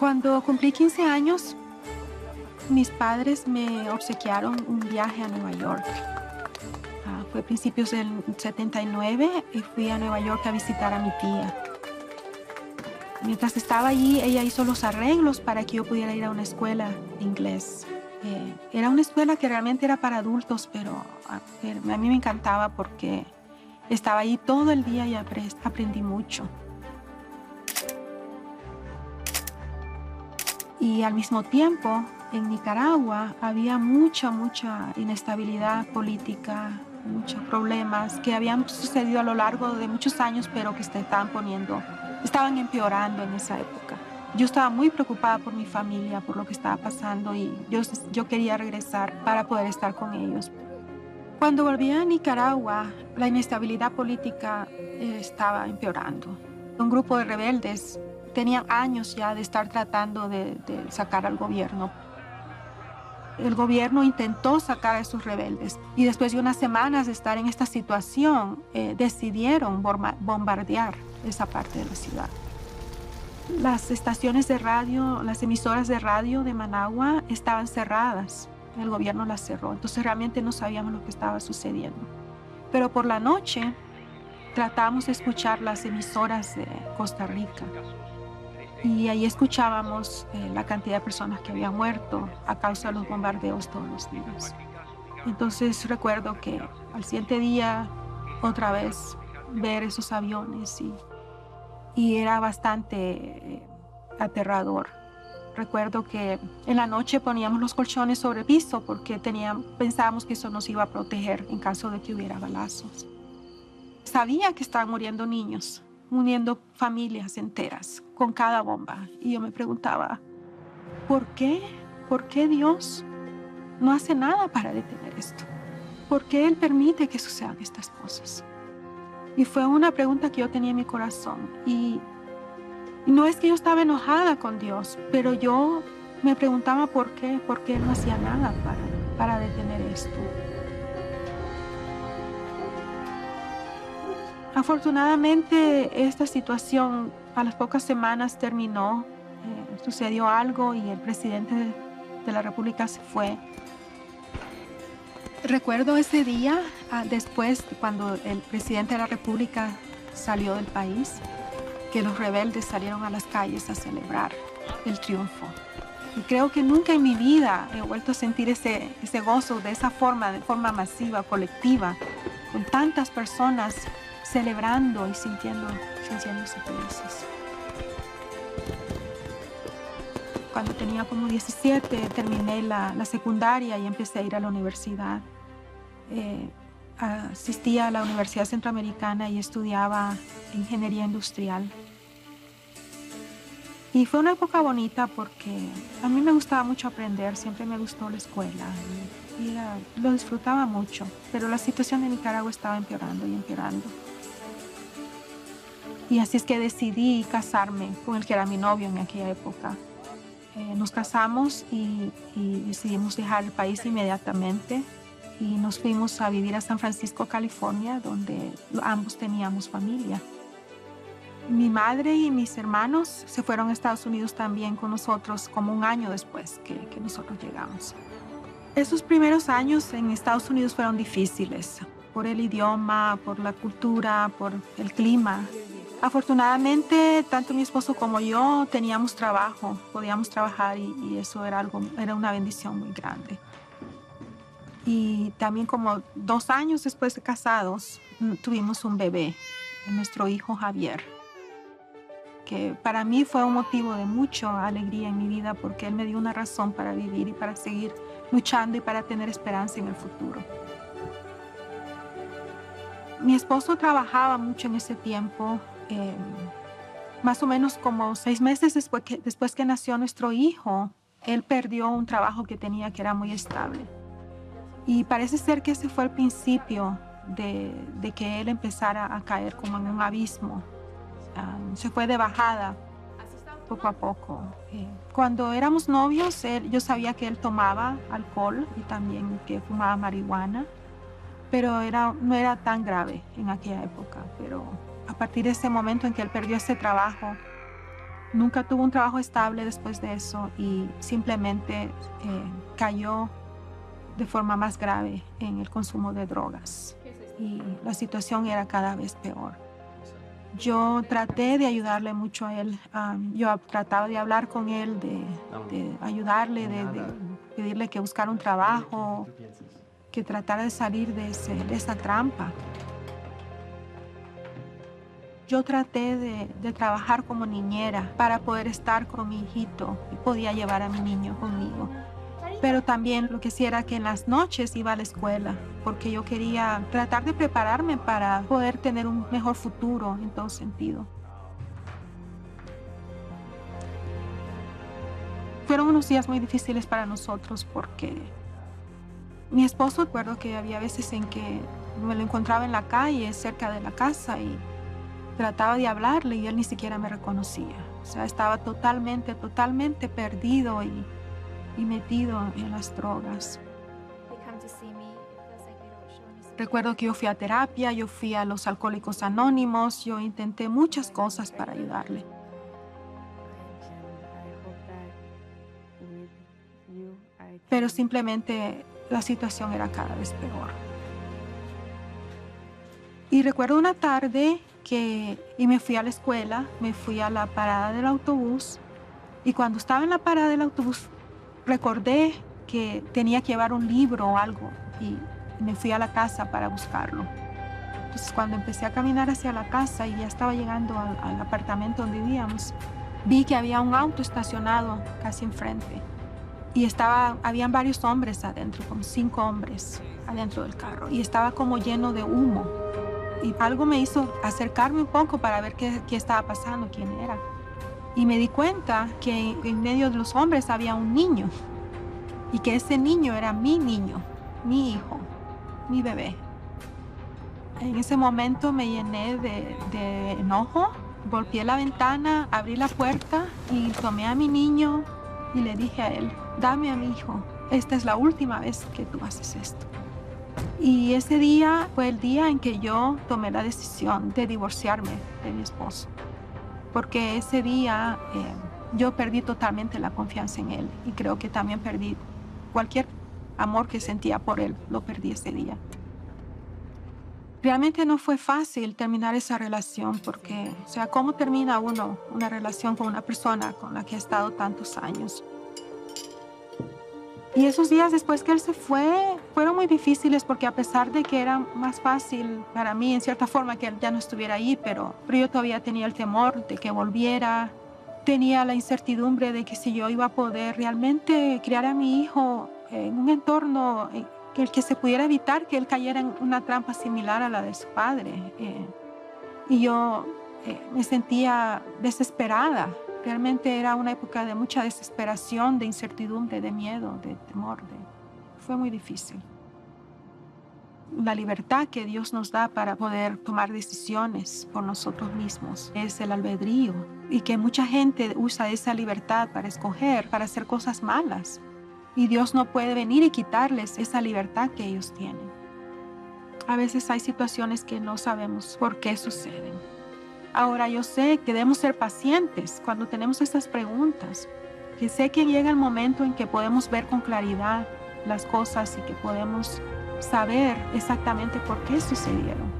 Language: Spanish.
Cuando cumplí 15 años, mis padres me obsequiaron un viaje a Nueva York. Fue a principios del 79 y fui a Nueva York a visitar a mi tía. Mientras estaba allí, ella hizo los arreglos para que yo pudiera ir a una escuela de inglés. Era una escuela que realmente era para adultos, pero a mí me encantaba porque estaba allí todo el día y aprendí mucho. Y al mismo tiempo, en Nicaragua había mucha inestabilidad política, muchos problemas que habían sucedido a lo largo de muchos años, pero que estaban empeorando en esa época. Yo estaba muy preocupada por mi familia, por lo que estaba pasando, y yo quería regresar para poder estar con ellos. Cuando volví a Nicaragua, la inestabilidad política estaba empeorando. Un grupo de rebeldes tenían años ya de estar tratando de sacar al gobierno. El gobierno intentó sacar a esos rebeldes y después de unas semanas de estar en esta situación, decidieron bombardear esa parte de la ciudad. Las estaciones de radio, las emisoras de radio de Managua estaban cerradas. El gobierno las cerró, entonces realmente no sabíamos lo que estaba sucediendo. Pero por la noche tratamos de escuchar las emisoras de Costa Rica. Y ahí escuchábamos la cantidad de personas que habían muerto a causa de los bombardeos todos los días. Entonces recuerdo que al siguiente día, otra vez, ver esos aviones y era bastante aterrador. Recuerdo que en la noche poníamos los colchones sobre el piso porque pensábamos que eso nos iba a proteger en caso de que hubiera balazos. Sabía que estaban muriendo niños, muriendo familias enteras con cada bomba. Y yo me preguntaba, ¿por qué? ¿Por qué Dios no hace nada para detener esto? ¿Por qué Él permite que sucedan estas cosas? Y fue una pregunta que yo tenía en mi corazón. Y no es que yo estaba enojada con Dios, pero yo me preguntaba por qué Él no hacía nada para detener esto. Afortunadamente, esta situación a las pocas semanas terminó. Sucedió algo y el presidente de la República se fue. Recuerdo ese día, después, cuando el presidente de la República salió del país, que los rebeldes salieron a las calles a celebrar el triunfo. Y creo que nunca en mi vida he vuelto a sentir ese gozo de forma masiva, colectiva, con tantas personas celebrando y sintiéndose felices. Cuando tenía como 17, terminé la secundaria y empecé a ir a la universidad. Asistí a la Universidad Centroamericana y estudiaba ingeniería industrial. Y fue una época bonita porque a mí me gustaba mucho aprender, siempre me gustó la escuela y lo disfrutaba mucho, pero la situación de Nicaragua estaba empeorando y empeorando. Y así es que decidí casarme con el que era mi novio en aquella época. Nos casamos y decidimos dejar el país inmediatamente y nos fuimos a vivir a San Francisco, California, donde ambos teníamos familia. Mi madre y mis hermanos se fueron a Estados Unidos también con nosotros como un año después que nosotros llegamos. Esos primeros años en Estados Unidos fueron difíciles por el idioma, por la cultura, por el clima. Afortunadamente, tanto mi esposo como yo teníamos trabajo, podíamos trabajar y eso era una bendición muy grande. Y también como 2 años después de casados, tuvimos un bebé, nuestro hijo Javier, que para mí fue un motivo de mucha alegría en mi vida porque él me dio una razón para vivir y para seguir luchando y para tener esperanza en el futuro. Mi esposo trabajaba mucho en ese tiempo. Más o menos como 6 meses después que nació nuestro hijo, él perdió un trabajo que tenía que era muy estable. Y parece ser que ese fue el principio de que él empezara a caer como en un abismo. Se fue de bajada poco a poco. Cuando éramos novios, yo sabía que él tomaba alcohol y también que fumaba marihuana, pero no era tan grave en aquella época. Pero a partir de ese momento en que él perdió ese trabajo, Nunca tuvo un trabajo estable después de eso y simplemente cayó de forma más grave en el consumo de drogas. Y la situación era cada vez peor. Yo traté de ayudarle mucho a él. Yo trataba de hablar con él, de ayudarle, de pedirle que buscara un trabajo, que tratara de salir de esa trampa. Yo traté de trabajar como niñera para poder estar con mi hijito y podía llevar a mi niño conmigo. Pero también lo que hacía era que en las noches iba a la escuela porque yo quería tratar de prepararme para poder tener un mejor futuro en todo sentido. Fueron unos días muy difíciles para nosotros porque mi esposo, recuerdo que había veces en que me lo encontraba en la calle cerca de la casa y trataba de hablarle y él ni siquiera me reconocía. O sea, estaba totalmente perdido y metido en las drogas. Recuerdo que yo fui a terapia, yo fui a los Alcohólicos Anónimos, yo intenté muchas cosas para ayudarle. Pero simplemente la situación era cada vez peor. Y recuerdo una tarde y me fui a la escuela, me fui a la parada del autobús y cuando estaba en la parada del autobús recordé que tenía que llevar un libro o algo y me fui a la casa para buscarlo. Entonces cuando empecé a caminar hacia la casa y ya estaba llegando al apartamento donde vivíamos, vi que había un auto estacionado casi enfrente y habían varios hombres adentro, como 5 hombres adentro del carro y estaba como lleno de humo. Y algo me hizo acercarme un poco para ver qué estaba pasando, quién era. Y me di cuenta que en medio de los hombres había un niño y que ese niño era mi niño, mi hijo, mi bebé. En ese momento me llené de enojo, golpeé la ventana, abrí la puerta y tomé a mi niño y le dije a él, dame a mi hijo, esta es la última vez que tú haces esto. Y ese día fue el día en que yo tomé la decisión de divorciarme de mi esposo. Porque ese día yo perdí totalmente la confianza en él y creo que también perdí cualquier amor que sentía por él, lo perdí ese día. Realmente no fue fácil terminar esa relación porque, o sea, ¿cómo termina uno una relación con una persona con la que ha estado tantos años? Y esos días después que él se fue, fueron muy difíciles porque a pesar de que era más fácil para mí, en cierta forma, que él ya no estuviera ahí, pero yo todavía tenía el temor de que volviera. Tenía la incertidumbre de que si yo iba a poder realmente criar a mi hijo en un entorno en el que se pudiera evitar que él cayera en una trampa similar a la de su padre. Y yo me sentía desesperada. Realmente era una época de mucha desesperación, de incertidumbre, de miedo, de temor. Fue muy difícil. La libertad que Dios nos da para poder tomar decisiones por nosotros mismos es el albedrío y que mucha gente usa esa libertad para escoger, para hacer cosas malas. Y Dios no puede venir y quitarles esa libertad que ellos tienen. A veces hay situaciones que no sabemos por qué suceden. Ahora yo sé que debemos ser pacientes cuando tenemos estas preguntas, que sé que llega el momento en que podemos ver con claridad las cosas y que podemos saber exactamente por qué sucedieron.